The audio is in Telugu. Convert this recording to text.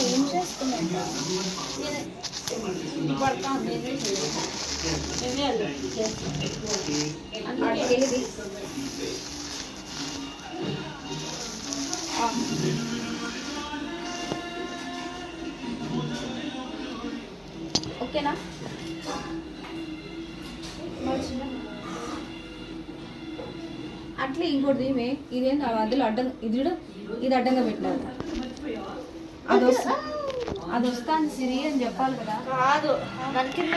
ఏం చేస్తున్నా ఓకేనా? అట్లా ఇంకోటి ఏమే ఇదేంటి అందులో అడ్డం ఇది కూడా ఇది అడ్డంగా పెట్టినారు. అది వస్తాను సిరి అని చెప్పాలి కదా. కాదు దాని కింద